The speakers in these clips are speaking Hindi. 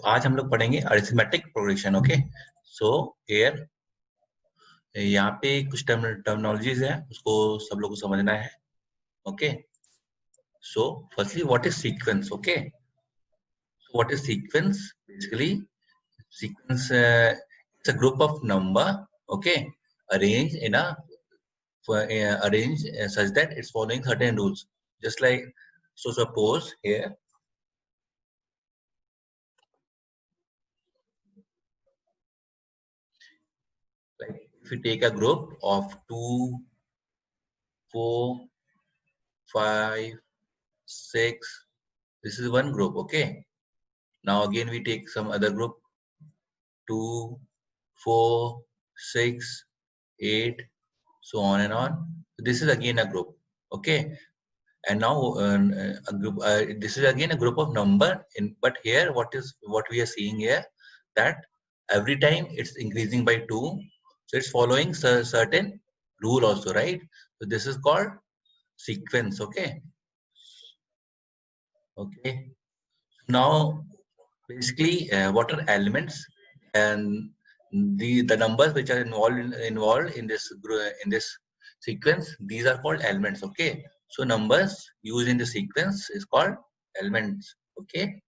आज हम लोग पढ़ेंगे arithmetic progression. Okay, so here यहाँ पे कुछ टर्मिनोलॉजीज है, उसको सब लोग को समझना है. Okay, so firstly what is sequence. Okay, so what is sequence? Basically sequence it's a group of number, okay, arranged in a arranged such that it's following certain rules. Just like, so suppose here like if we take a group of 2, 4, 5, 6, this is one group. Okay, now again we take some other group, 2, 4, 6, 8, so on and on. This is again a group. Okay, and now a group, this is again a group of number in, but here what we are seeing here, that every time it's increasing by 2, so it's following certain rule also, right? So this is called sequence. Okay, okay, now basically what are elements, and the numbers which are involved in this sequence, these are called elements. Okay, so numbers used in the sequence is called elements. Okay,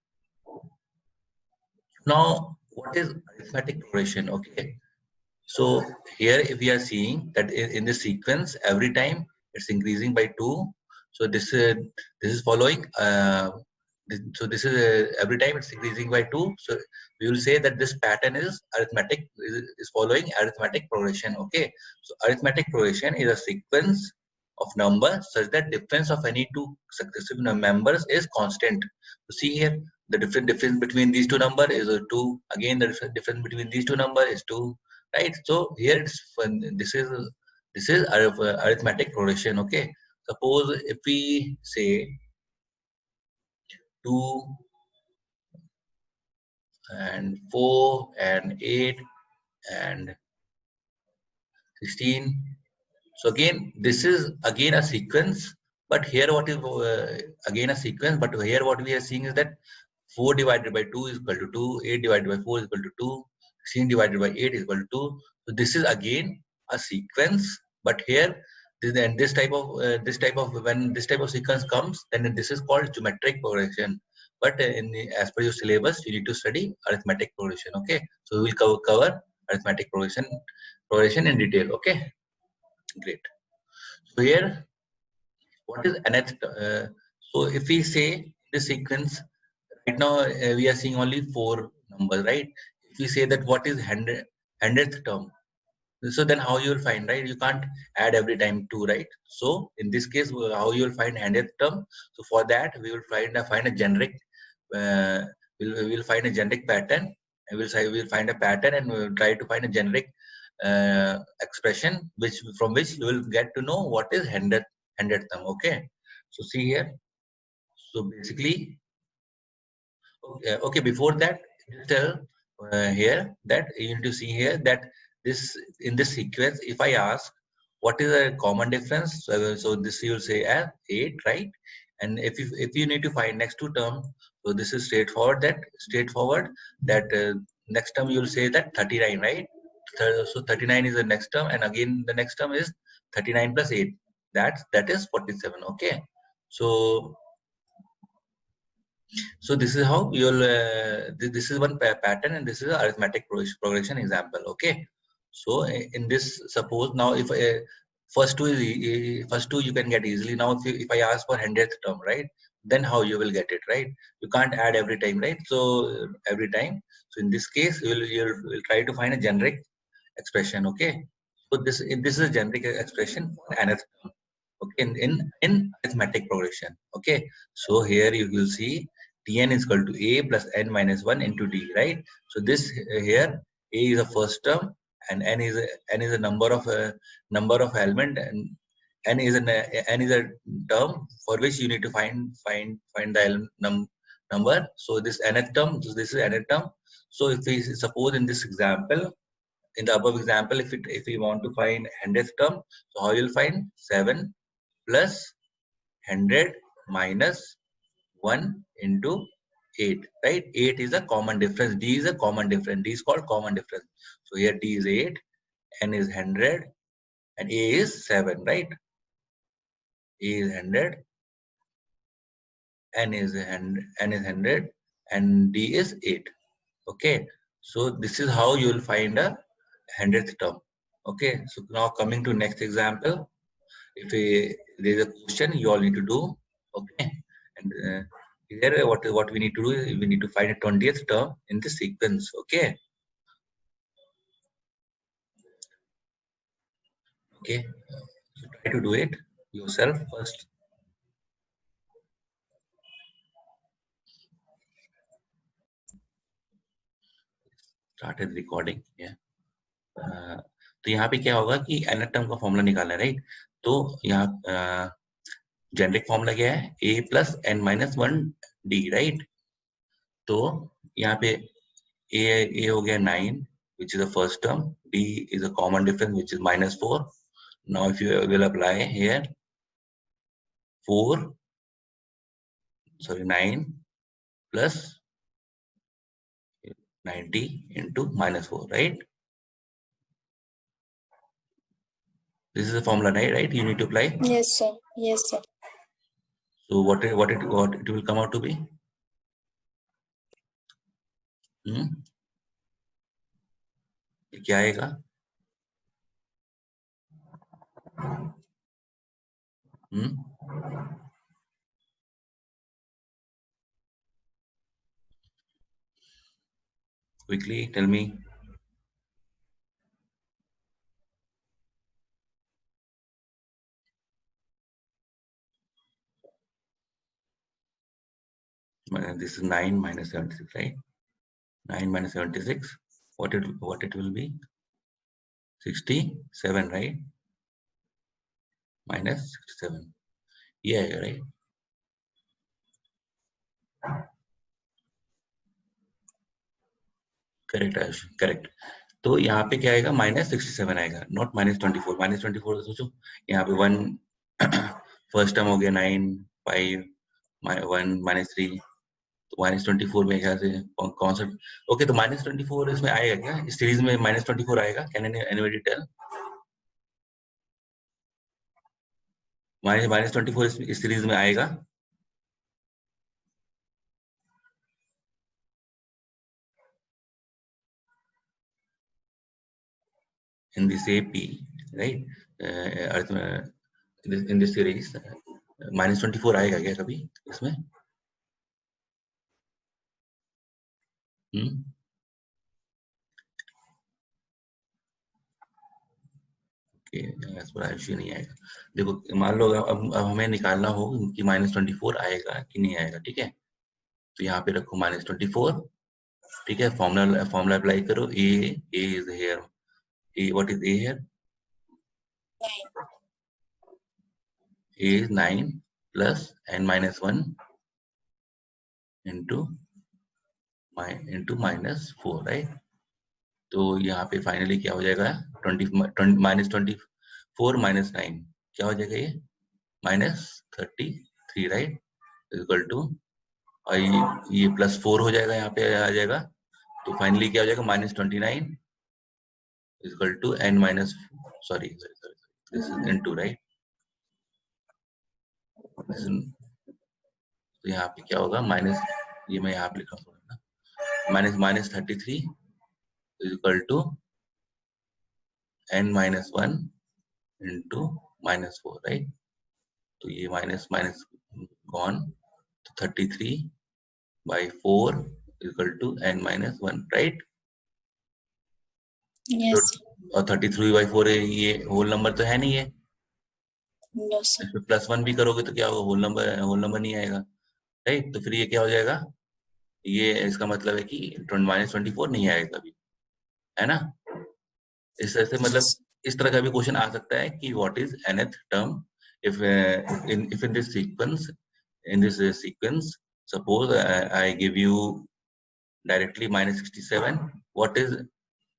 now what is arithmetic progression? Okay, so here if we are seeing that in this sequence every time it's increasing by 2, so this is following so this is every time it's increasing by 2, so we will say that this pattern is arithmetic, is following arithmetic progression. Okay, so arithmetic progression is a sequence of numbers such that difference of any two successive members is constant. So see here, the difference between these two numbers is 2, again the difference between these two numbers is 2, right? So here it's this is arithmetic progression. Okay, suppose if we say 2 and 4 and 8 and 16, so again this is again a sequence, but here what is again a sequence, but here what we are seeing is that 4 divided by 2 is equal to 2, 8 divided by 4 is equal to 2, 16 divided by 8 is equal to 2. So this is again a sequence, but here this type of when this type of sequence comes, then this is called geometric progression. But as per your syllabus, you need to study arithmetic progression. Okay, so we will cover arithmetic progression in detail. Okay, great. So here, what is nth? So if we say this sequence, right now we are seeing only 4 numbers, right? If we say that what is hundredth term, so then how you will find, right? You can't add every time 2, right? So in this case, how you will find hundredth term? So for that we will find a generic. Uh, we'll find a generic pattern. We'll find a pattern and we'll try to find a generic expression from which you will get to know what is hundredth term. Okay. So see here. So basically, okay, before that, tell here that you need to see here that this in this sequence, if I ask what is a common difference, so this you will say as 8, right? And if you need to find next two term, so this is straightforward that next term you will say that 39, right? So 39 is the next term, and again the next term is 39 plus 8. That is 47. Okay, so this is how you'll this is one pattern, and this is an arithmetic progression example. Okay, so in this, suppose now if first two you can get easily. Now if I ask for hundredth term, right, then how you will get it, right? You can't add every time, right? So every time, so in this case you'll try to find a generic expression. Okay, so this is a generic expression for nth term. Okay, in arithmetic progression. Okay, so here you will see Tn is equal to a plus n minus 1 into d, right? So this here a is a first term, and n is a number of element, and n is a term for which you need to find the number. So this nth term, this is nth term. So if we suppose in this example, in the above example, if we want to find hundredth term, so how you'll find 7 plus 100 minus 1 into 8, right? 8 is a common difference. D is a common difference. D is called common difference. So here D is 8, N is 100, and A is 7, right? A is 100, N is 100, and D is 8. Okay. So this is how you will find a 100th term. Okay. So now coming to next example. If there is a question, you all need to do. Okay. And here what we need to do is we need to find a 20th term in the sequence. Okay. Okay. So try to do it yourself first. Started recording. Yeah. तो यहाँ पे क्या होगा कि nth टर्म का फॉर्मूला निकालना है, राइट? तो यहाँ जेनरिक फॉर्मूला क्या है? a plus n minus 1 d, right? तो यहाँ पे a हो गया 9, which is the first term. D is a common difference, which is -4. Now if you will apply here 9 plus 90 into -4, right? This is the formula, right? You need to apply. Yes, sir. Yes, sir. So what it will come out to be? क्या आएगा? Quickly tell me. This is 9 minus 76, right? 9 minus 76. What it will be? 67, right? Minus 67. Yeah, right. Correct. तो यहाँ पे क्या आएगा? -67 आएगा, नॉट -24. -24 सोचो, यहाँ पे 1 फर्स्ट टर्म हो गया 9, 5, 1, -3, तो -24 में ख्याल से कौन सा? ओके, तो -24 इसमें आएगा क्या? इस सीरीज में -24 आएगा? Can anybody tell? -24 इस सीरीज में आएगा? In this AP, right? In this series, -24 आएगा क्या कभी इसमें? नहीं आएगा. देखो, मान लो अब हमें निकालना हो कि -24 आएगा कि नहीं आएगा, ठीक है? तो यहाँ पे रखो -24, ठीक है? फॉर्मूला अप्लाई करो. A is here. What is A here? 9. A is 9 plus n minus 1 into -4, right? तो यहाँ पे फाइनली क्या हो जाएगा? -24 minus 9 क्या हो जाएगा? ये -33, राइट? इक्वल टू, और ये +4 हो जाएगा, यहाँ पे आ जाएगा. तो फाइनली क्या हो जाएगा? -29 equal to n minus, sorry this is into, right? तो यहाँ पे क्या होगा? ये मैं यहाँ पे लिखा हूँ ना, -33 equal to n minus 1 into -4, right? तो ये माइनस गॉन, तो 33/4 equal to n minus 1, right? Yes. और 33/4 ये होल नंबर तो है नहीं है. No, sir. +1 भी करोगे तो क्या होगा? होल नंबर नहीं आएगा, राइट? तो फिर ये क्या हो जाएगा? ये इसका मतलब है कि -24 नहीं आएगा अभी, है ना? इस तरह से, मतलब इस तरह का भी क्वेश्चन आ सकता है कि what is nth term if in this sequence suppose I give you directly -67, what is,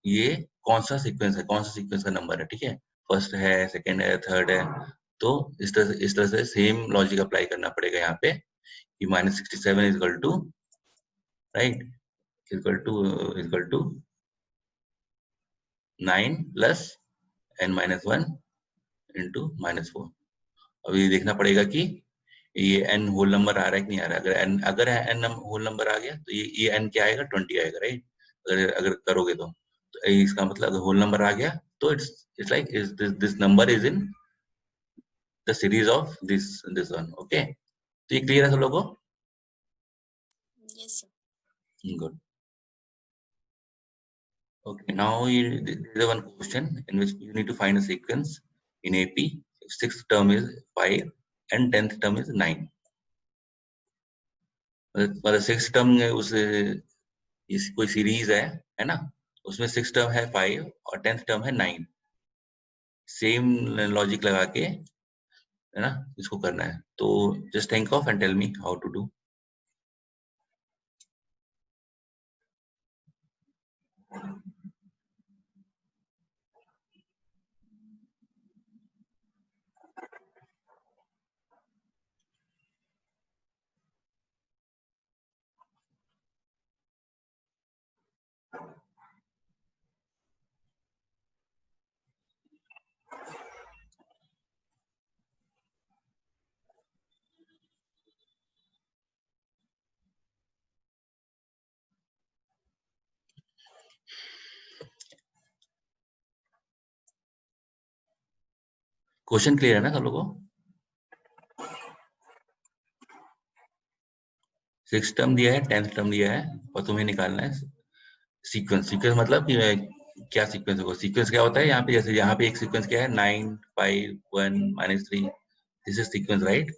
ये कौन सा सीक्वेंस है, कौन सा सीक्वेंस का नंबर है, ठीक है? फर्स्ट है, सेकंड है, थर्ड है. तो इस तरह से सेम लॉजिक अप्लाई करना पड़ेगा यहाँ पे कि -67 equal to right, equal to 9 plus n minus 1 into -4। अब ये देखना पड़ेगा कि ये n होल नंबर आ रहा है कि नहीं आ रहा है। अगर n होल नंबर आ गया तो ये n क्या आएगा, 20 आएगा, राइट। अगर करोगे तो इसका मतलब अगर होल नंबर आ गया तो it's like is this number is in the series of this one. Okay, तो ये क्लियर है सब लोगों को? Yes, sir. Good. Okay, now there is one question in which you need to find a sequence in AP. Sixth term is 5 and 10th term is 9. मतलब सिक्स टर्म उस कोई सीरीज है ना, उसमें सिक्स टर्म है 5 और 10th टर्म है 9। सेम लॉजिक लगा के है ना इसको करना है। तो just think of and tell me how to do. Question clear है ना सब लोगों को? सिक्स टर्म दिया है, 10th टर्म दिया है और तुम्हें निकालना है सीक्वेंस। सीक्वेंस मतलब कि क्या सीक्वेंस होगा। सीक्वेंस क्या होता है यहाँ पे, जैसे यहाँ पे एक सीक्वेंस क्या है 9 5 1 -3, दिस इज सीक्वेंस, राइट।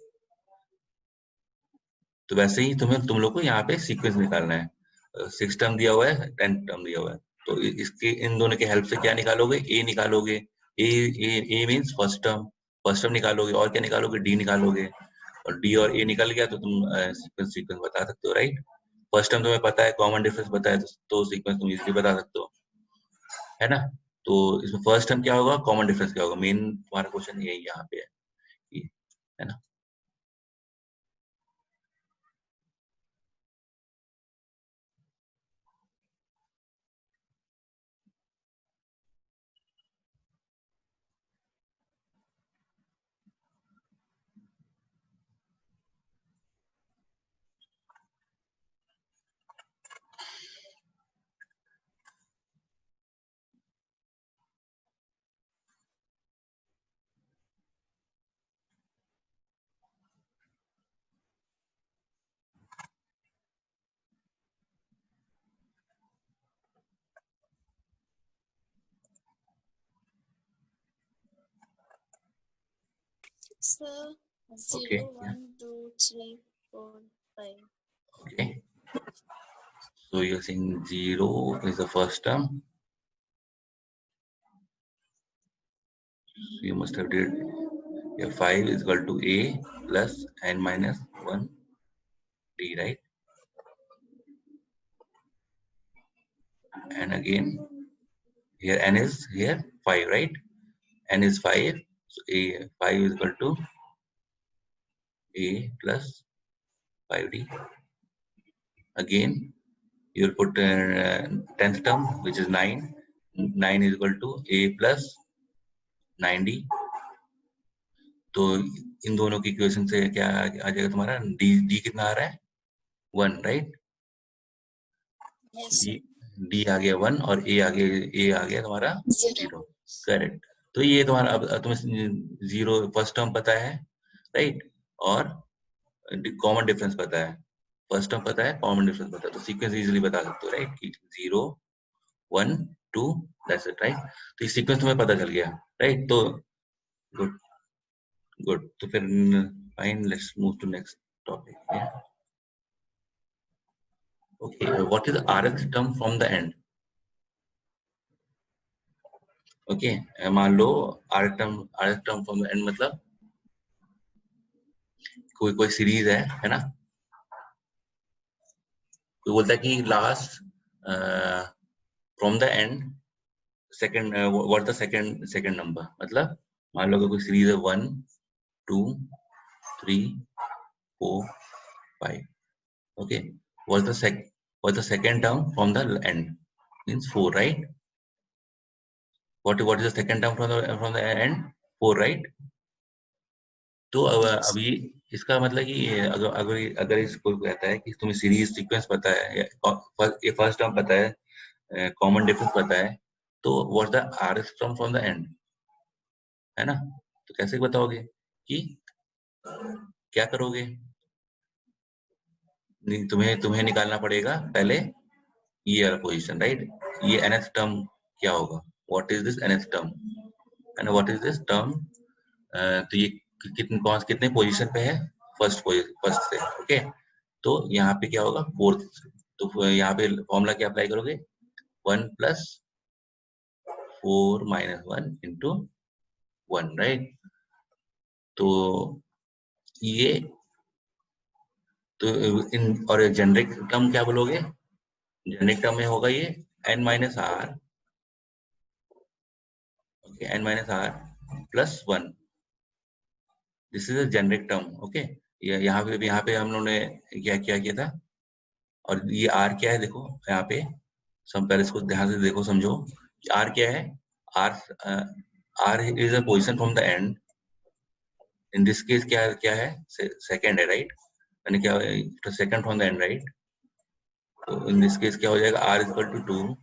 तो वैसे ही तुम लोग को यहाँ पे सीक्वेंस निकालना है। सिक्स टर्म दिया हुआ है, 10th टर्म दिया हुआ है, तो इसके इन दोनों के हेल्प से क्या निकालोगे, ए निकालोगे। ए मीन्स फर्स्ट टर्म निकालोगे, और क्या निकालोगे, डी निकालोगे। और डी और ए निकल गया तो तुम सीक्वेंस बता सकते हो, राइट। फर्स्ट टर्म तुम्हें पता है, कॉमन डिफरेंस पता है, तो सीक्वेंस तुम इजीली बता सकते हो, है ना। तो इसमें फर्स्ट टर्म क्या होगा, कॉमन डिफरेंस क्या होगा, मेन तुम्हारा क्वेश्चन यही यहाँ पे है ना। Sir, Okay, 0, yeah. 1, 2, 3, 4, 5. Okay, so you're saying 0 is the first term. So you must have did, yeah, 5 is equal to a plus n minus 1 d, right. And again here n is here 5, right. N is 5, so a 5 is equal to a plus 5d. Again you will put 10th term, which is 9. 9 is equal to a plus 9d. तो इन दोनों की इक्वेशन से क्या आ जाएगा तुम्हारा, डी कितना आ रहा है, 1, राइट। Yes, sir. डी आ गया 1 और ए आ गया तुम्हारा 0. 0, करेक्ट। तो ये तुम्हारा अब तुम्हें 0 फर्स्ट टर्म पता है, राइट, और कॉमन डिफरेंस पता है। फर्स्ट टर्म पता है, कॉमन डिफरेंस पता है, तो सीक्वेंस इजीली बता सकते हो, राइट, कि 0 1 2, दैट्स इट, राइट। तो ये सीक्वेंस तुम्हें पता चल गया, राइट। तो गुड गुड, तो फिर fine, let's move to next topic. Okay, what is the rth term from the end? Okay, मान लो rth term from the end मतलब कोई सीरीज है ना। कोई बोलता है कि last from the and second, what the second number, मतलब मान लो कि कोई सीरीज है 1 2 3 4 5। Okay, what the What's the second term from the end? Means 4, right? What is the second term from the end? 4, right? तो Yes. अभी इसका मतलब कि अगर अगर अगर इसको कहता है कि तुम्हें सीरीज सीक्वेंस पता है या फर्स्ट टर्म पता है, कॉमन डिफरेंस पता है, तो what the RS term from the and, है ना? तो कैसे बताओगे कि क्या करोगे? तुम्हें तुम्हें निकालना पड़ेगा पहले ये वाला पोजीशन, राइट? ये nth टर्म क्या होगा? What is this nth term and what is this term? तो ये कितने पोजीशन पे है? फर्स्ट से, ओके? तो यहाँ पे क्या होगा? फोर्थ। तो यहाँ पे फॉर्मूला क्या अप्लाई करोगे? 1 प्लस 4 माइनस 1 इंटू 1, राइट? तो ये तो इन और जेनरिक टर्म क्या बोलोगे? जेनरिक टर्म में होगा ये n minus r, okay, n minus r plus 1। This is a generic term, okay? यहाँ पे हम लोगों ने क्या क्या किया था? और ये r क्या है? देखो यहाँ पे सब पहले इसको ध्यान से देखो, समझो। r क्या है? r r is a position from the end. In this case क्या क्या है? सेकंड है, राइट? यानी क्या, second from the end, right? तो इन दिस केस क्या हो जाएगा? r is equal to 2।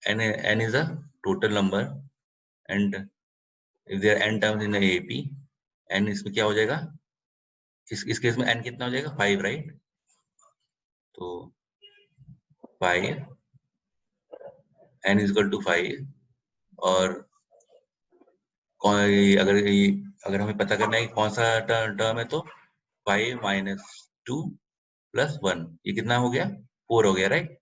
n is a total number and if there are n terms in the AP, n इसमें क्या हो जाएगा? इस केस में n कितना हो जाएगा? 5, राइट? तो 5, n is equal to 5। और अगर हमें पता करना है कि कौन सा टर्म है, तो 5 माइनस 2 प्लस 1, ये कितना हो गया? 4 हो गया, राइट?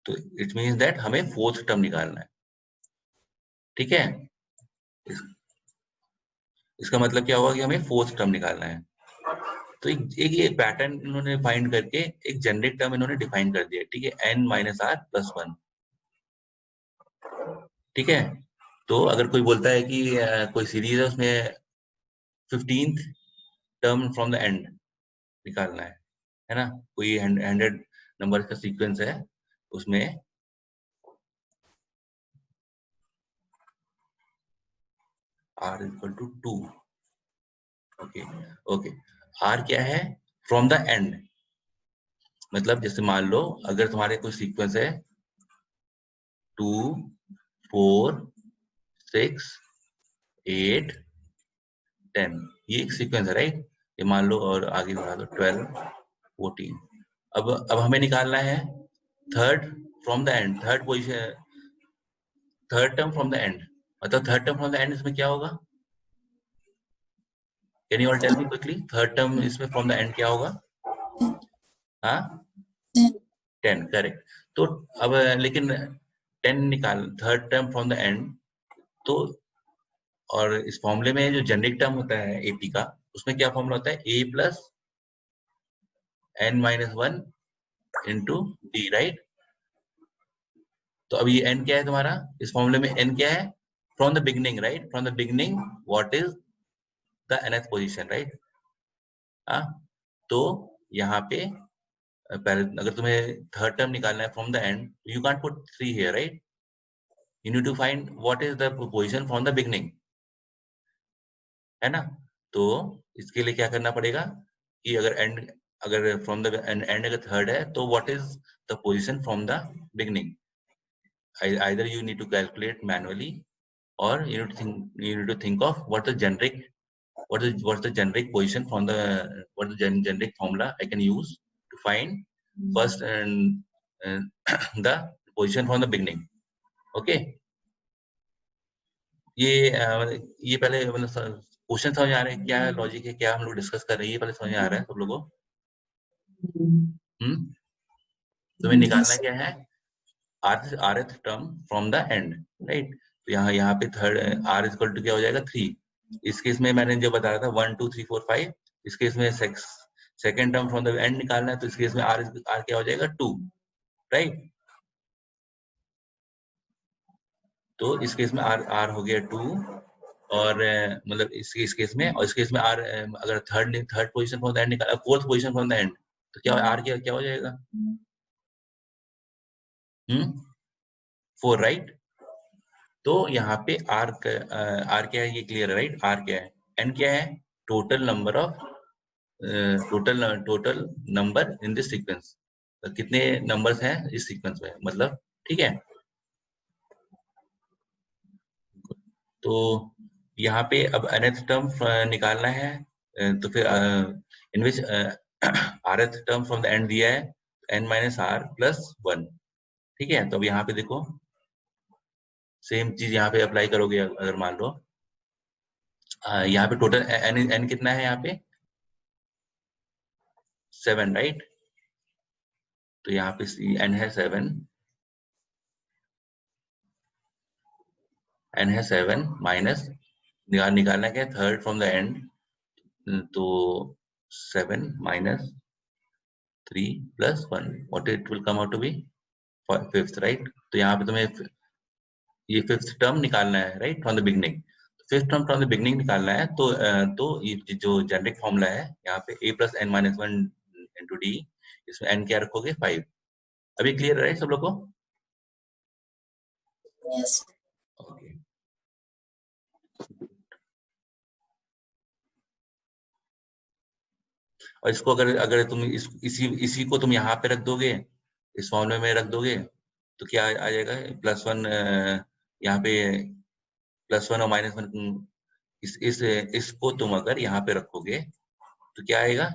तो इट मीन्स दैट हमें फोर्थ टर्म निकालना है, ठीक है? इसका मतलब क्या होगा कि हमें फोर्थ टर्म निकालना है। तो एक ये पैटर्न इन्होंने फाइंड करके एक जेनरिक टर्म इन्होंने डिफाइन कर दिया, ठीक है? n माइनस आर प्लस 1, ठीक है? तो अगर कोई बोलता है कि कोई सीरीज है उसमें 15th term from the end निकालना है ना? कोई 100 नंबर का सीक्वेंस है, उसमें r equal to 2, okay okay. r क्या है? From the end. मतलब जैसे मान लो अगर तुम्हारे कोई सीक्वेंस है 2 4 6 8 10, ये एक सीक्वेंस है, राइट? ये मान लो और आगे बढ़ा दो 12 14। अब हमें निकालना है third from the end, third position, third term from the end. मतलब third term from the end इसमें क्या होगा? Can you all tell me quickly? Third term इसमें फ्रॉम द एंड क्या होगा? हाँ, 10, करेक्ट। तो अब लेकिन 10 निकाल third term from the end, तो और इस फॉर्मूले में जो जेनरिक टर्म होता है एपी का, उसमें क्या फॉर्मूला होता है? A plus n minus 1 into D, right? तो अब ये n क्या है तुम्हारा? इस फॉर्मूले में n क्या है? From the beginning, right? From the beginning what is the nth position, right? हाँ, तो यहाँ पे पहले अगर तुम्हें थर्ड टर्म निकालना है from the end, you can't put 3 here, right? You need to find what is the position from the beginning, है ना? तो इसके लिए क्या करना पड़ेगा कि अगर फ्रॉम द एंड अगर थर्ड है, तो what is the position from the beginning? either you need to calculate manually or you need to think of what is the generic position from the generic formula I can use to find first and the position from the beginning, okay? ये पहले मतलब क्वेश्चन समझ आ रहे हैं? क्या लॉजिक है, क्या हम लोग डिस्कस कर रहे हैं, ये पहले समझ आ रहा है सब लोगों को? तुम्हें निकालना क्या है? rth term from the end, right? तो यहाँ पे थर्ड r इक्वल टू क्या हो जाएगा? 3। इस केस में मैंने जो बताया था 1 2 3 4 5, इस केस में second term from the end निकालना है, तो इस केस में r क्या हो जाएगा? 2, राइट? तो इस केस में r हो गया 2 और मतलब इस केस में, और इस केस में आर अगर third position from the end निकाला, fourth position from the end, तो क्या आर क्या हो जाएगा? 4, राइट? तो यहाँ पे आर क्या है, ये क्लियर है, राइट? आर क्या है, एन क्या है? Total number of total number in this sequence, कितने नंबर्स हैं इस सीक्वेंस में, मतलब, ठीक है? तो यहाँ पे अब nth टर्म निकालना है, तो फिर इन विच rth term from the and दिया है, n माइनस आर प्लस 1, ठीक है? तो अब यहाँ पे देखो, सेम चीज यहाँ पे अप्लाई करोगे, अगर मान लो यहाँ पे टोटल n कितना है यहाँ पे? 7, राइट? तो यहाँ पे n है 7, माइनस निकालना क्या है? थर्ड फ्रॉम द एंड, तो 7 minus 3 plus 1, what it will come out to be? Fifth, right? तो यहाँ पे तुम्हें ये फिफ्थ टर्म निकालना है, right, from the beginning. Fifth term from the beginning निकालना है, तो ये जो जेनरिक फॉर्मूला है यहाँ पे a plus n minus 1 into D, इसमें n क्या रखोगे? 5। अभी क्लियर है, राइट, सब लोग को? Yes. ओके। और इसको अगर अगर तुम इसी को तुम यहाँ पे रख दोगे, इस फॉर्मूले में रख दोगे, तो क्या आ जाएगा? +1, यहाँ पे +1 और -1, इसको तुम अगर यहाँ पे रखोगे तो क्या आएगा?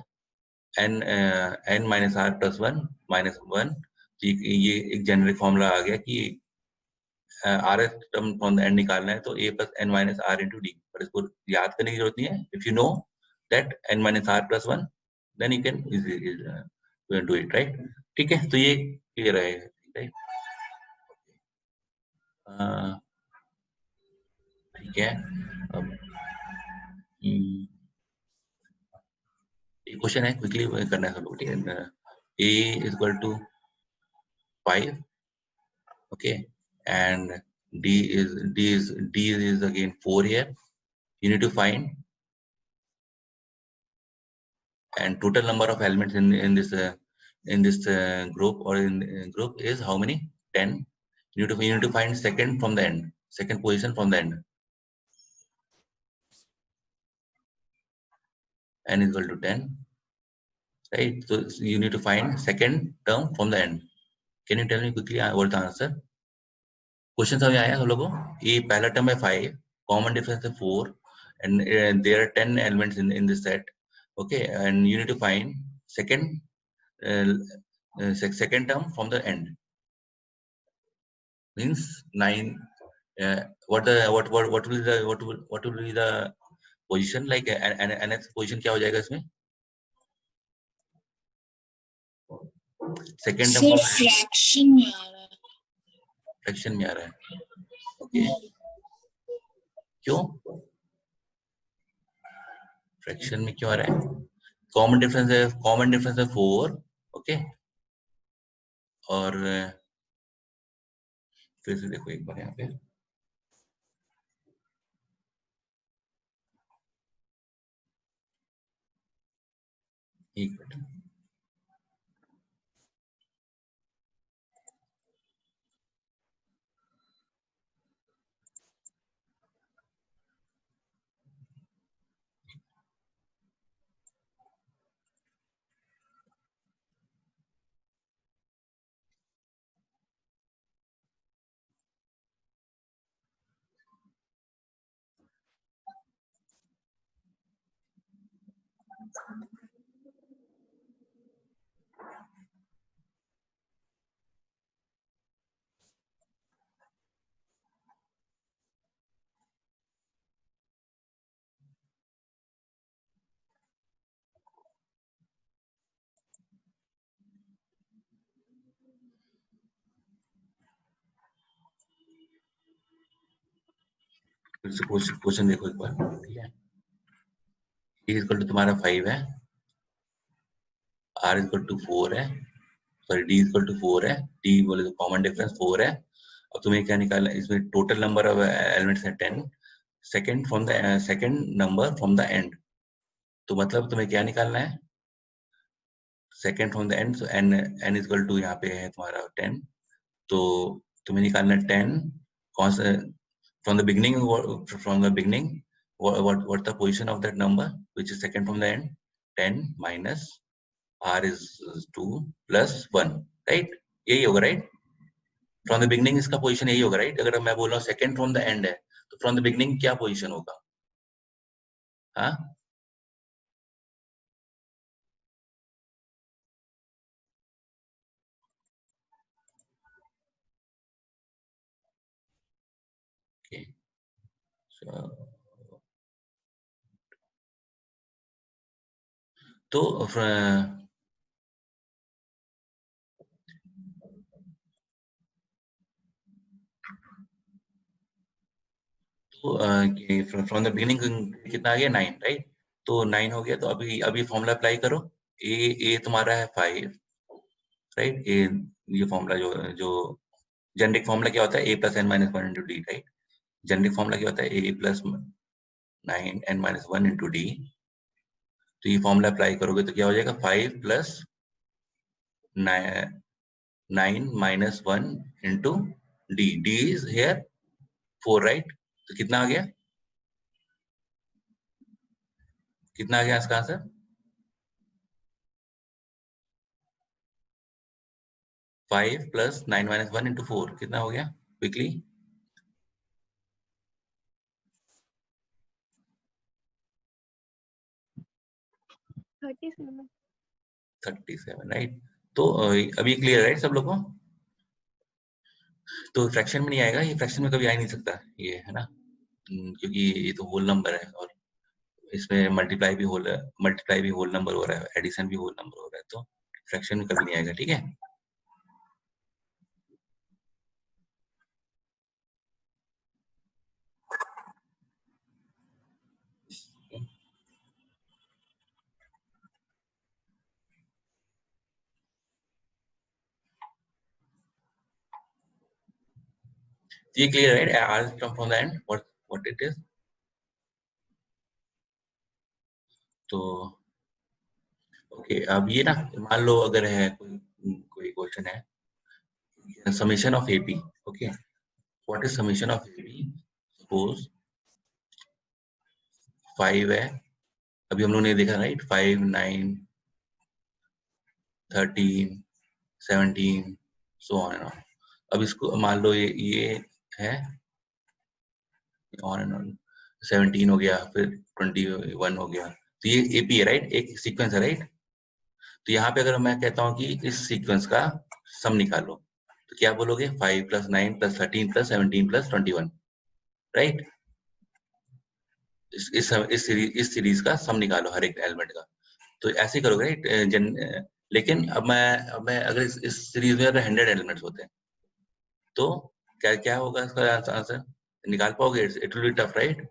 n minus r plus 1 minus 1। ये एक जेनरिक फॉर्मूला आ गया कि r s term from the end निकालना है, तो a plus n minus r into d. पर इसको याद करने की जरूरत नहीं है। If you know that n minus r plus 1, then you can do it, right? ठीक है, तो ये क्लियर है, राइट? ठीक है। अब एक क्वेश्चन है, क्विकली करना है सब लोग, ठीक है? a is equal to 5, okay, and d is again 4 here. You need to find, and total number of elements in this group, or in group is how many? 10. You need to find second from the end, second position from the end. N is equal to 10, right? So you need to find second term from the end. Can you tell me quickly what the answer? Question समझ आया सब लोगों को? ये पहला टर्म है 5, कॉमन डिफरेंस है 4, and there are 10 elements in this set, okay, and you need to find second term from the end, means 9. What will be the position, like nth position क्या हो जाएगा इसमें? सेकेंड टर्म फ्रैक्शन में आ रहा है। फ्रैक्शन में आ रहा है, ओके? क्यों फ्रैक्शन में क्यों आ रहा है? कॉमन डिफरेंस है 4, ओके? और फिर से देखो एक बार यहाँ पे, एक मिनट, फिर से क्वेश्चन देखो एक बार, ठीक है? e इक्वल टू तुम्हारा 5 है, r इक्वल टू 4 है, सॉरी d इक्वल टू 4 है, d बोले तो कॉमन डिफरेंस 4 है। अब तुम्हें क्या निकालना है? इसमें टोटल नंबर ऑफ एलिमेंट्स है 10, second number from the end. तो मतलब तुम्हें क्या निकालना है, second from the end. So n is equal to यहाँ पे है तुम्हारा 10, तो तुम्हें निकालना है 10 कौन सा from the beginning, what the position of that number which is second from the end, 10 minus r is 2 plus 1, right? यही होगा, राइट? फ्रॉम द बिगनिंग इसका पोजीशन यही होगा, राइट? अगर मैं बोल रहा हूँ सेकंड फ्रॉम द एंड है, तो फ्रॉम द बिगनिंग क्या पोजीशन होगा? हाँ, okay. So, तो फ्रॉम द बिगिनिंग कितना आ गया, 9, राइट? तो 9 हो गया, तो अभी अभी फॉर्मूला अप्लाई करो। ए तुम्हारा है 5, राइट? ये फॉर्मूला जो जो जेनरिक फॉर्मूला क्या होता है, A plus N minus one into D, right? Generic formula क्या होता है, A plus 9 N minus one into D. तो ये फॉर्मूला अप्लाई करोगे तो क्या हो जाएगा, 5 plus 9 minus one into D. D is here 4, right? तो कितना आ गया, कितना आ गया इसका answer? 5 plus 9 minus one into 4 कितना हो गया क्विकली? 37, राइट? तो अभी क्लियर है, राइट, सब लोग को? तो फ्रैक्शन में नहीं आएगा, ये फ्रैक्शन में कभी आ ही नहीं सकता, ये है ना, क्योंकि ये तो होल नंबर है और इसमें मल्टीप्लाई भी होल नंबर हो रहा है, एडिशन भी होल नंबर हो रहा है, तो फ्रैक्शन में कभी नहीं आएगा, ठीक है? ये क्लियर है, right? R from the end, what it is. तो ओके, अब ये ना, मान लो अगर है कोई क्वेश्चन है, summation of AP, okay, what is summation of AP? Suppose 5 है, अभी हम लोग ने देखा, right? 5, 9, 13, 17, so on and on. अब इसको मान लो ये है ऑन एंड ऑन, 17 हो गया, फिर 21 हो गया, तो ये एपी है, राइट? एक सीक्वेंस है, राइट? तो यहाँ पे अगर मैं कहता हूँ कि इस सीक्वेंस का सम निकालो, तो क्या बोलोगे? 5 plus 9 plus 13 plus 17 plus 21, right? इस सीरीज का सम निकालो हर एक एलिमेंट का, तो ऐसे ही करोगे, राइट? लेकिन अब मैं अगर इस सीरीज में अगर 100 एलिमेंट्स होते हैं, तो क्या क्या होगा इसका आंसर? निकाल पाओगे? It will be tough, right?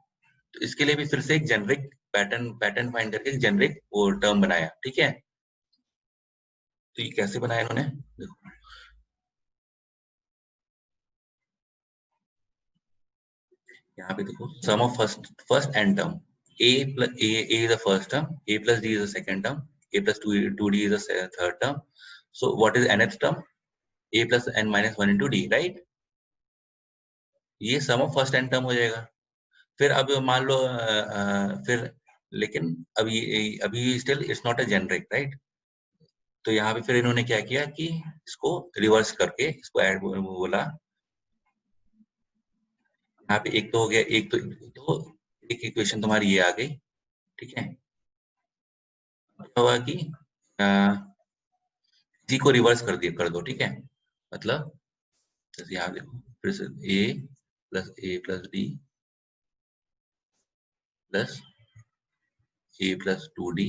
तो इसके लिए भी फिर से एक जेनरिक पैटर्न फाइंड करके एक जेनरिक वो टर्म बनाया, ठीक है? तो ये कैसे बनाया इन्होंने, देखो यहाँ पे, देखो, sum of first N term, a plus a is the first term, a plus d is the second term, a plus 2d is the third term. So what is nth term? a plus n minus 1 into d, right? ये सम ऑफ फर्स्ट एन टर्म हो जाएगा। फिर अब मान लो फिर, लेकिन अभी still it's not a generic, right? तो यहाँ पे फिर इन्होंने क्या किया कि इसको रिवर्स करके इसको ऐड बोला। यहाँ पे एक तो हो गया, तो एक इक्वेशन तुम्हारी ये आ गई, ठीक है? क्या हुआ कि जी को रिवर्स कर दो, ठीक है? मतलब जैसे यहाँ देखो, फिर से a plus D plus a plus 2d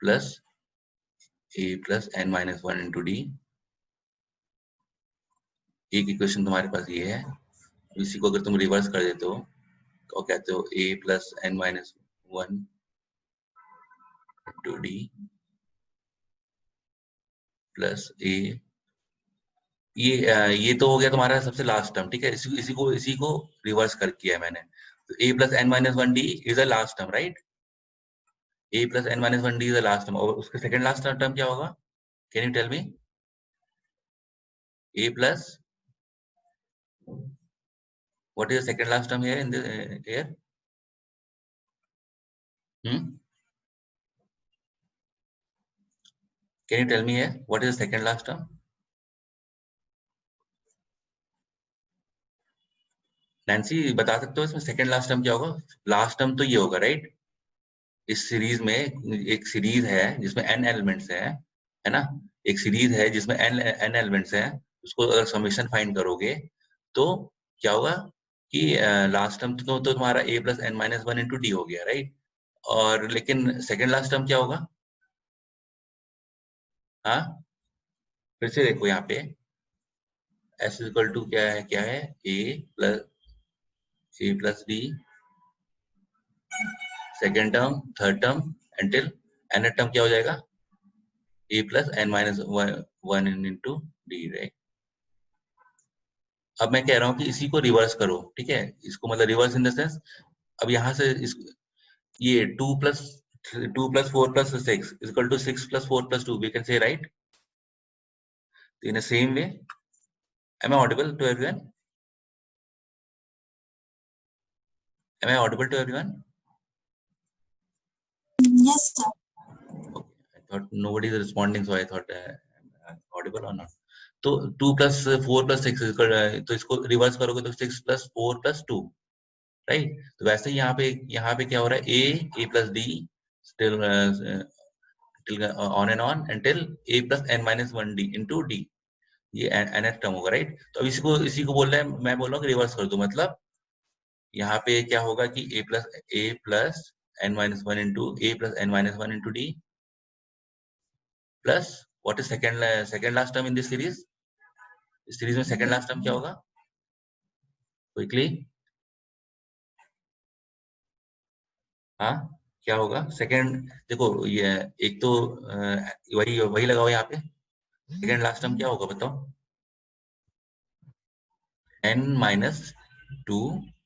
plus a plus n minus one into D. एक इक्वेशन तुम्हारे पास ये है, इसी को अगर तुम रिवर्स कर देते हो तो कहते हो a plus n minus one into d plus a ये तो हो गया तुम्हारा सबसे लास्ट टर्म, ठीक है। इसी को रिवर्स कर किया है मैंने। तो a plus N minus one d is the last term, right. a plus N minus one d is the last term, और उसके सेकंड लास्ट टर्म क्या होगा? Can you tell me? a plus, what is the second last term here in the here? Can you tell me here what is the second last term? Nancy बता सकते हो इसमें सेकंड लास्ट टर्म क्या होगा? लास्ट टर्म तो ये होगा, राइट। इस सीरीज में एक सीरीज है जिसमें n एलिमेंट्स है ना। एक सीरीज है जिसमें n एलिमेंट्स है। उसको अगर समेशन फाइंड करोगे तो क्या होगा कि लास्ट टर्म तो तुम्हारा a plus N minus one into d हो गया, राइट। और लेकिन सेकेंड लास्ट टर्म क्या होगा? हाँ, फिर से देखो यहाँ पे s इक्वल टू क्या है a plus d second term, third term, until nth term क्या हो जाएगा? a plus N minus one into D, right. अब मैं कह रहा हूँ कि इसी को रिवर्स करो, ठीक है। इसको मतलब रिवर्स इन द सेंस, अब यहाँ से ये two plus four plus six equal to six plus four plus two, we can say, right. In the same way, am I audible to everyone? Am I audible to everyone? Yes, sir. I thought nobody is responding, so I thought audible or not. तो two plus four plus six, तो इसको रिवर्स करोगे तो six plus four plus two, right. तो वैसे ही यहाँ पे क्या हो रहा है? A plus D still on and on until a plus n minus 1d into d, ये nth टर्म होगा, राइट। तो अब इसी को बोल रहा है, मैं बोल रहा हूँ कि रिवर्स कर दो। मतलब यहाँ पे क्या होगा कि a plus n minus one into a plus N minus one into d plus what is second last term in this series? इस सीरीज में सेकेंड लास्ट टर्म क्या होगा? क्विकली, हाँ, क्या होगा सेकेंड? देखो ये एक तो वही वही लगाओ यहाँ पे। सेकेंड लास्ट टर्म क्या होगा बताओ? n minus two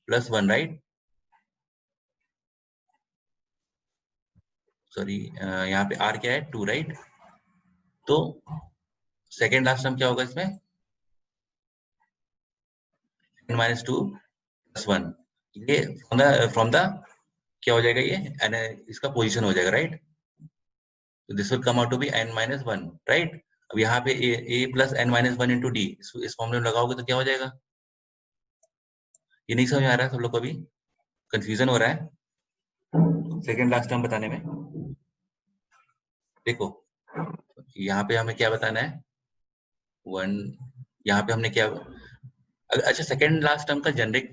plus one, right. Sorry, यहाँ पे r क्या है? Two, right. तो सेकेंड लास्ट टर्म क्या होगा इसमें? n minus two plus one, ये फ्रॉम द क्या हो जाएगा? ये इसका पोजीशन हो जाएगा, राइट। तो this will come out to be n minus one, right. अब यहाँ पे a plus N minus one into d, इस फॉर्मूले में लगाओगे तो क्या हो जाएगा? ये नहीं समझ में आ रहा है सब लोग को? अभी कंफ्यूजन हो रहा है सेकेंड लास्ट टर्म बताने में? देखो यहाँ पे हमें क्या बताना है? वन, यहाँ पे हमने क्या, अच्छा सेकेंड लास्ट टर्म का जेनरिक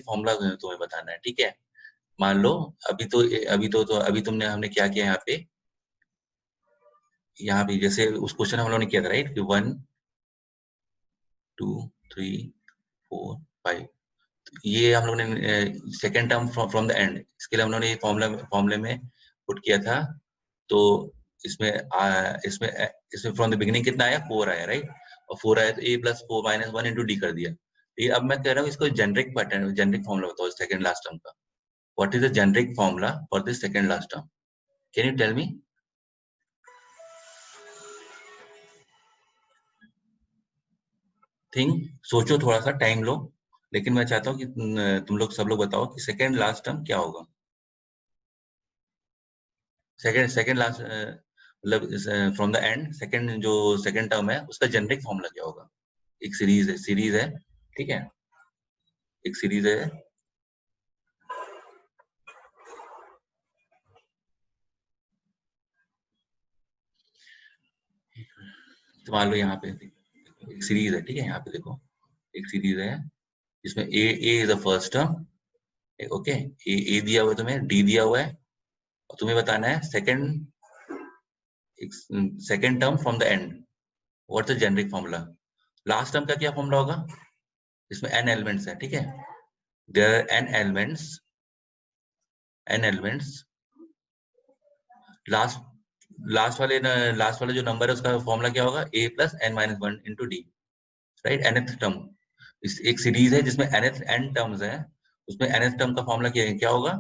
फॉर्मूला तुम्हें बताना है, ठीक है। मान लो अभी तुमने हमने क्या किया यहाँ पे जैसे उस क्वेश्चन हम लोगों ने किया था, राइट, कि 1 2 3 4 5, ये हम लोगों ने second term from the and, इसके लिए हम लोगों ने ये फॉर्मूले में पुट किया था। तो इसमें इसमें फ्रॉम द बिगिनिंग कितना आया? 4 आया, राइट। और 4 आया तो a plus four minus one into d कर दिया। ये अब मैं कह रहा हूँ इसको जेनरिक पैटर्न, जेनरिक फॉर्मूला बताओ सेकंड लास्ट टर्म का। What is the generic formula for this second last term? Can you tell me? Think, सोचो, थोड़ा सा टाइम लो, लेकिन मैं चाहता हूँ कि तुम लोग सब लोग बताओ कि सेकंड लास्ट टर्म क्या होगा। सेकंड लास्ट मतलब फ्रॉम द एंड, सेकंड जो सेकंड टर्म है उसका जेनरिक फॉर्मूला क्या होगा? एक सीरीज है, ठीक है। एक सीरीज है, तो मान लो यहाँ पे एक सीरीज है, ठीक है। यहाँ पे देखो एक सीरीज है जिसमें A is the first term, okay. A दिया हुआ है तुम्हें, डी दिया हुआ है, और तुम्हें बताना है second term from the and, what's the generic formula? Last term का क्या फॉर्मूला होगा? इसमें n एलिमेंट्स है, ठीक है। There are n elements. Last वाले जो नंबर है उसका फॉर्मूला क्या होगा? a plus N minus one into D. Right, nth term. इस एक सीरीज है जिसमें n टर्म्स है, उसमें nth टर्म का फॉर्मूला क्या होगा,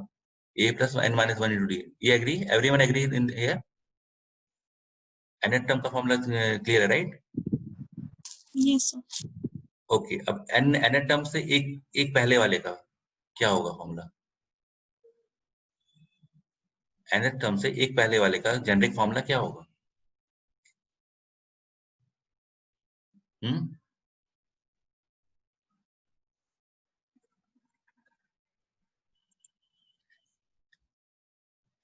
a plus n minus 1 into d। ये agree, everyone agree in here? nth term का फॉर्मूला क्लियर है, राइट? Yes, sir. ओके, अब nth टर्म से एक पहले वाले का क्या होगा फॉर्मूला? nth टर्म से एक पहले वाले का जेनरिक फॉर्मूला क्या होगा?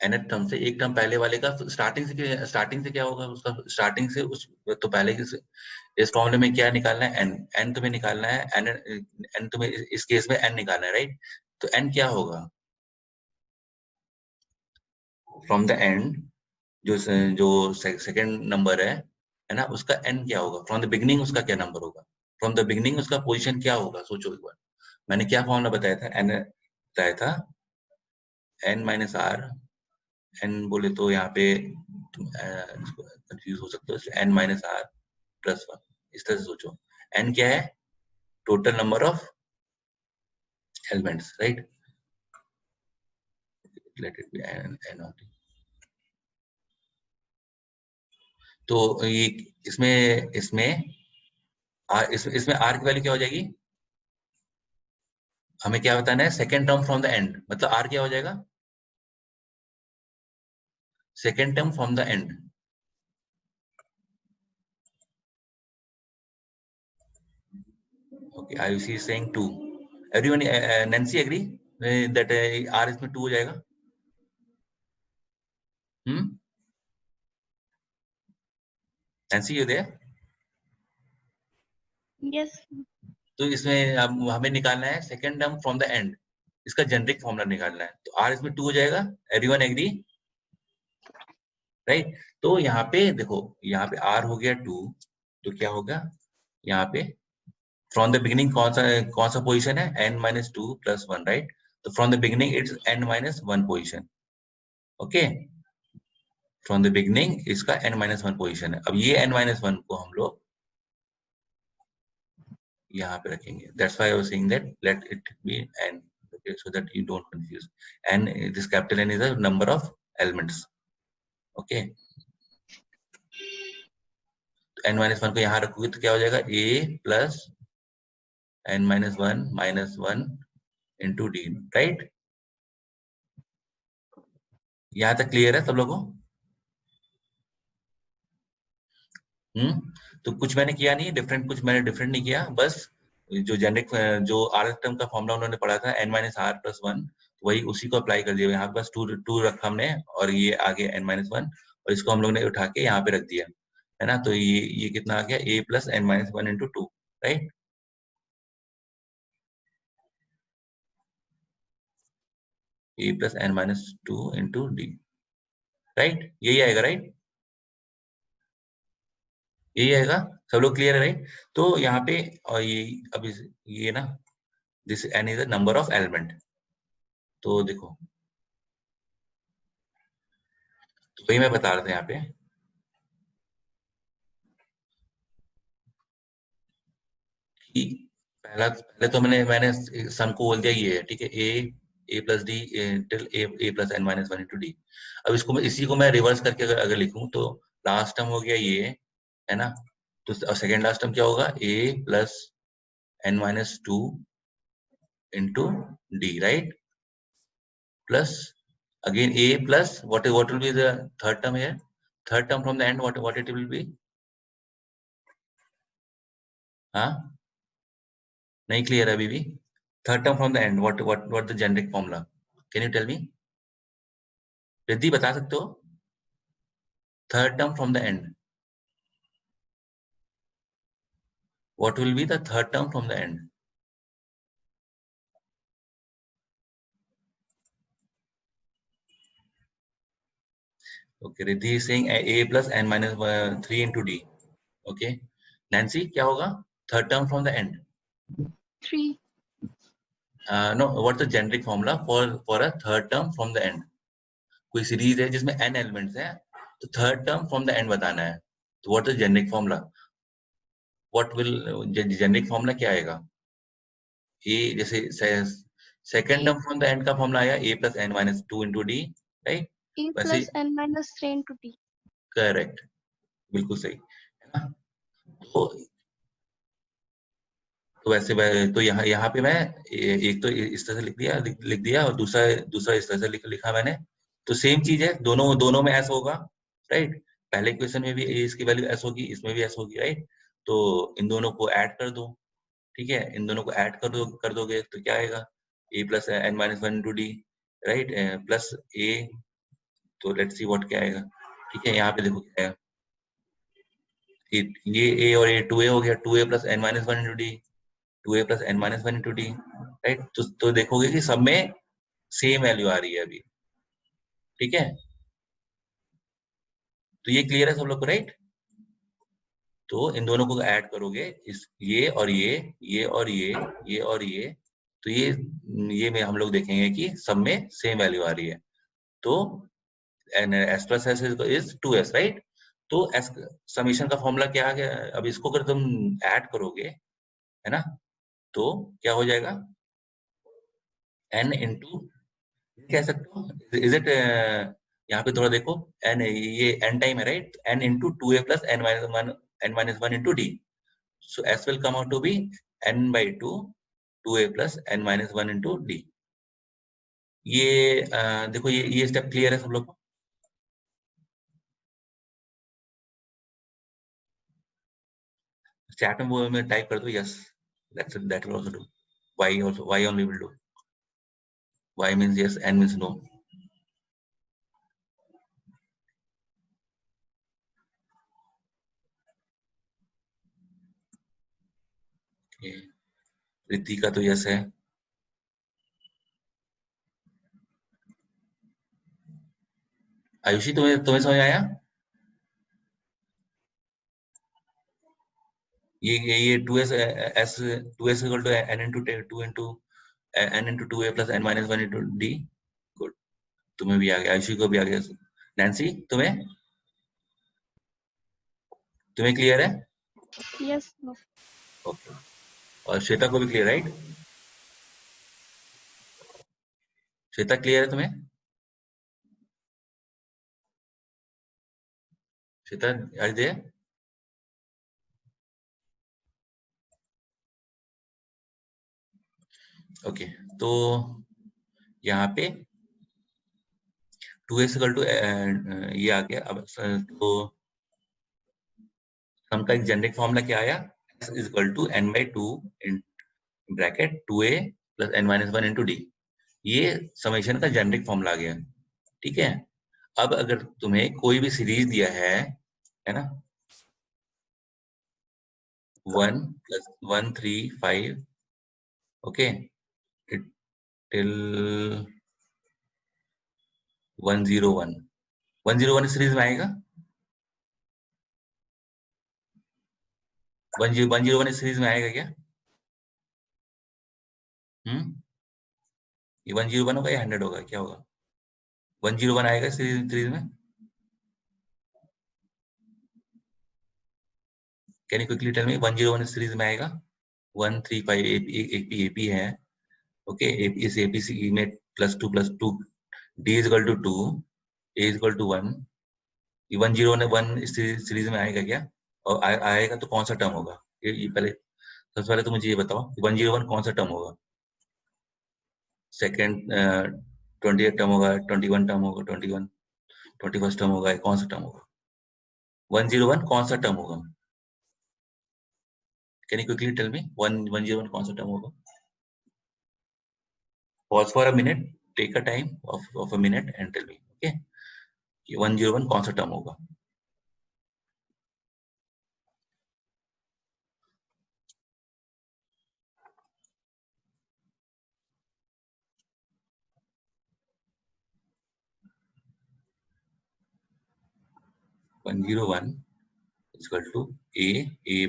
nth टर्म से एक टर्म पहले वाले का स्टार्टिंग से क्या होगा उसका? स्टार्टिंग से उस तो पहले के इस फॉर्मूले में क्या निकालना है? n तुम्हें निकालना है, n तुम्हें इस केस में n निकालना है, राइट? तो n क्या होगा फ्रॉम द एंड, जो सेकंड नंबर है ना, उसका n क्या होगा? फ्रॉम द बिगिनिंग उसका क्या नंबर होगा? फ्रॉम द बिगिनिंग उसका पोजीशन क्या होगा? सोचो एक बार। मैंने क्या फॉर्मूला बताया था? n बताया था, n माइनस आर। n बोले तो यहाँ पे कंफ्यूज हो सकते हो, इसलिए n माइनस आर प्लस 1, इस तरह से सोचो। n क्या है? Total number of elements, right? Let it be n only। तो ये इसमें इसमें r की वैल्यू क्या हो जाएगी? हमें क्या बताना है? Second term from the end, मतलब r क्या हो जाएगा? Second term from the and. Okay, IUC is saying 2. Everyone, Nancy agree that R इसमें 2 हो जाएगा? Nancy, you there? Yes. तो इसमें हमें निकालना है second term from the end, इसका जेनरिक फॉर्मूला निकालना है। तो R इसमें 2 हो जाएगा। Everyone agree, right? तो यहाँ पे देखो, यहाँ पे R हो गया 2, तो क्या होगा यहाँ पे? फ्रॉम द बिगिनिंग कौन सा पोजीशन है? n minus 2 plus 1, right? तो from the beginning it's n minus 1 position. Okay, from the beginning इसका n minus 1 पोजीशन है। अब ये n minus 1 को हम लोग यहाँ पे रखेंगे। That's why I was saying that let it be n, okay, so that you don't confuse. n, this capital N is a number of elements, okay? तो n minus 1 को यहाँ रखोगे तो क्या हो जाएगा? a plus n minus 1 into d, right? यहाँ तक क्लियर है सब लोगों? तो कुछ मैंने किया नहीं डिफरेंट, कुछ मैंने डिफरेंट नहीं किया, बस जो जेनरिक जो आर टर्म का फॉर्मूला उन्होंने पढ़ा था n माइनस आर प्लस 1, वही उसी को अप्लाई कर दिया। यहाँ पे बस 2 रखा हमने, और ये आगे n माइनस 1, और इसको हम लोग ने उठा के यहाँ पे रख दिया, है ना? तो ये कितना आ गया? a plus n minus 1 into 2, right? a plus n minus 2 into D, right? यही आएगा, राइट? यही आएगा। सब लोग क्लियर है, राइट? तो यहाँ पे और ये अब ये ना, this n is the number of element. तो देखो, तो वही मैं बता रहा था यहाँ पे कि पहले तो मैंने सम को बोल दिया ये है, ठीक है? A plus D till A plus n minus 1 into D. अब इसी को मैं रिवर्स करके अगर लिखूं तो लास्ट टर्म हो गया ये, है ना? तो सेकेंड लास्ट टर्म क्या होगा? a plus n minus 2 into D, right? Plus again a plus what will be the third term here? Third term from the end, what it will be? हाँ, नहीं क्लियर अभी भी? Third term from the and, what the generic formula? Can you tell me? Riddhi बता सकते हो? Third term from the and, what will be the third term from the end? Okay, Riddhi is saying a plus n minus 3 into d. Okay, Nancy, क्या होगा third term from the end? 3. No, what's the generic formula for a third term from the end? कोई सीरीज है जिसमें n एलिमेंट्स है, तो third term from the and बताना है, तो what is generic formula? What will generic formula क्या आएगा? ए जैसे second term from the and का फॉर्मूला आया a plus n minus 2 into D, right? A वैसे plus n minus 3 into D. Correct, बिल्कुल सही है ना। तो तो यहाँ पे मैं एक तो इस तरह से लिख दिया और दूसरा दूसरा इस तरह से लिखा मैंने। तो सेम चीज है, दोनों दोनों में एस होगा, राइट? पहले क्वेश्चन में भी इसकी वैल्यू एस होगी, इसमें भी एस होगी, राइट? तो इन दोनों को ऐड कर दो, ठीक है? इन दोनों को ऐड कर दोगे तो क्या आएगा? A plus N minus one into D, right? Plus A, तो लेट्स सी व्हाट क्या आएगा, ठीक है? यहाँ पे देखो क्या आएगा, ये ए और ए 2a हो गया, 2a plus N minus one into d, 2a plus N minus one into D, right? तो देखोगे कि सब में सेम वैल्यू आ रही है अभी, ठीक है? तो ये क्लियर है सब लोग को, राइट? तो इन दोनों को ऐड करोगे, इस ये और ये और ये और ये, तो ये में हम लोग देखेंगे कि सब में सेम वैल्यू आ रही है। तो S plus S is 2s, right? तो एस समीशन का फॉर्मूला क्या आ गया? अब इसको अगर तुम ऐड करोगे, है ना, तो क्या हो जाएगा? n इंटू, कह सकते हो, इज इट, यहाँ पे थोड़ा देखो, n ये n टाइम है, right? n into 2a plus n minus one into D, so s will come out to be n by 2 2a plus n minus 1 into d। ये देखो, ये स्टेप क्लियर है सब लोग को? चैट में वो में टाइप कर दो yes, that will also do, y only will do, y means yes, n means no। Riddhi का तो यस है। आयुषी, तुम्हें तुम्हें समझ आया? ये 2s s 2s equal to n into 2 into n into 2a plus n minus 1 into d। Good, तुम्हें भी आ गया, आयुषी को भी आ गया। नैन्सी, तुम्हें तुम्हें क्लियर है? Yes, sir. ओके, और श्वेता को भी क्लियर, राइट? श्वेता क्लियर है तुम्हें? Shweta, are they? ओके, तो यहाँ पे 2s इक्वल टू ये आ गया। अब तो सम का एक जेनरिक फॉर्मूला क्या आया? s is equal to n by two in bracket 2a plus n minus one into d. ये समेशन का जेनरिक फॉर्मूला आ गया, ठीक है? अब अगर तुम्हें कोई भी सीरीज दिया है ना, 1 प्लस 1 3 5, ओके, टिल 101, 101 सीरीज में आएगा। 101 सीरीज में आएगा क्या? ये 101 होगा या 100 होगा, क्या होगा? 101 आएगा सीरीज में? Can you quickly tell me? 101 series में आएगा? 135 एपी एपी है, ओके? इस एपीसी में plus two d is equal to 2, a is equal to 1। ये 101 इस सीरीज में आएगा क्या? और आएगा तो कौन सा टर्म होगा? ये पहले, सबसे पहले तो मुझे ये बताओ, 101 कौन सा टर्म होगा? सेकेंड 28 टर्म होगा, 21 टर्म होगा, 21st टर्म होगा, कौन सा टर्म होगा? 101 कौन सा टर्म होगा? Can you quickly tell me 101 कौन सा टर्म होगा? Pause for a minute, take a time of a minute and tell me, okay? 101 कौन सा टर्म होगा? One zero one equal to a a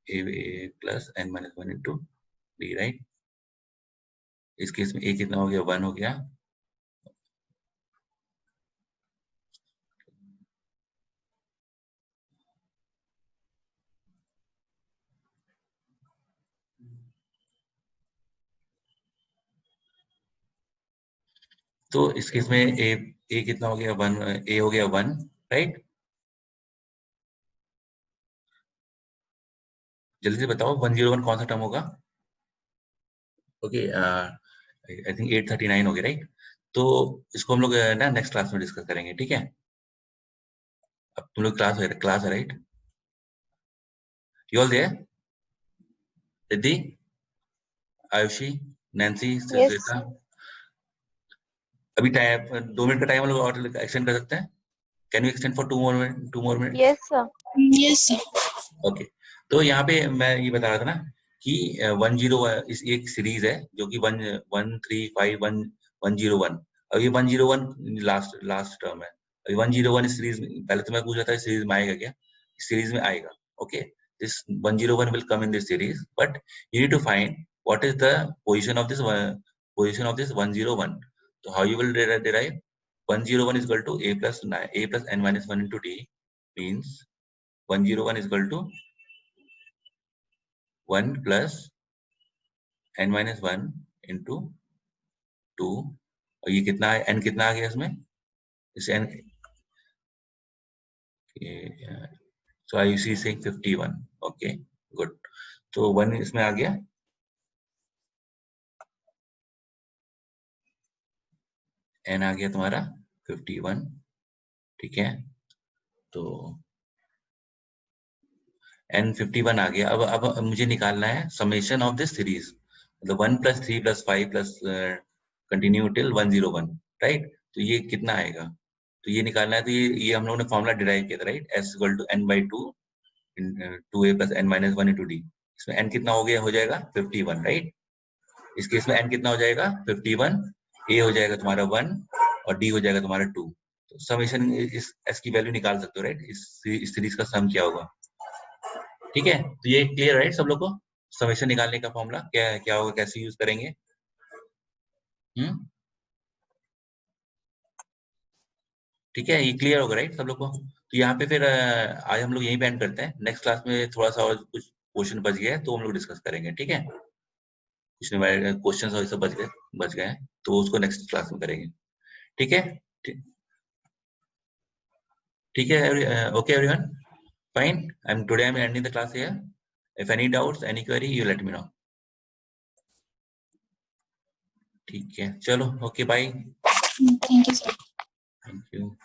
a plus n minus one into D, right? इस केस में a कितना हो गया? 1 हो गया। तो इस केस में ए कितना हो गया 1, ए हो गया 1, राइट। जल्दी से बताओ 101 कौन सा टर्म होगा। ओके, आई थिंक 839 हो गया, राइट। तो इसको हम लोग ना नेक्स्ट क्लास में डिस्कस करेंगे, ठीक है। अब तुम लोग क्लास है right, you all there, Riddhi, Ayushi, Nancy, Yes. Shweta. अभी टाइम 2 मिनट का टाइम हम लोग और एक्सटेंड कर सकते हैं। Can you extend for 2 more minutes? Yes, sir. Yes, sir. Okay, तो यहाँ पे मैं ये बता रहा था ना कि 10 इस एक सीरीज है जो कि 1 3 5 1 101। अब ये 101 लास्ट टर्म है। अभी 101 इस सीरीज में, पहले तो मैं पूछ रहा था इस सीरीज में आएगा क्या, इस सीरीज में आएगा। Okay, this 101 will come in this series, but you need to find what is the position of this 101. So how you will derive 101 is equal to a plus n minus 1 into d, means 101 is equal to 1 plus n minus 1 into 2। और ये कितना है, n कितना आ गया इसमें, इस n, so I see saying 51। Okay good, तो 1 इसमें आ गया, n आ गया तुम्हारा 51, ठीक है। तो n 51 आ गया। अब मुझे निकालना है समेशन ऑफ दिस सीरीज, मतलब 1 + 3 + 5 + कंटिन्यू टिल 101, राइट। तो ये कितना आएगा, तो ये निकालना है। तो ये हम लोगों ने फॉर्मूला डिराइव किया था, right, s = n/2 2a + n - 1 × d। इसमें n कितना हो गया, हो जाएगा 51, राइट। इस केस में n कितना हो जाएगा 51, a हो जाएगा तुम्हारा 1 और d हो जाएगा तुम्हारा 2। तो समेशन इस s की वैल्यू निकाल सकते हो, राइट। इस सीरीज का सम क्या होगा, ठीक है। तो ये क्लियर, राइट, सब लोग को समेशन निकालने का फॉर्मूला क्या होगा, कैसे यूज करेंगे। ठीक है, ये क्लियर होगा, राइट, सब लोग को। तो यहाँ पे फिर आज हम लोग यहीं पे एंड करते हैं। नेक्स्ट क्लास में थोड़ा सा और कुछ क्वेश्चन बच गया है तो हम लोग डिस्कस करेंगे, ठीक है। कुछ क्वेश्चन और सब बच गए हैं तो उसको नेक्स्ट क्लास में करेंगे, ठीक है। ठीक है, okay everyone, fine. I am ending the class here. If any doubts, any query, you let me know. ठीक है, चलो, okay, bye. Thank you, sir. Thank you.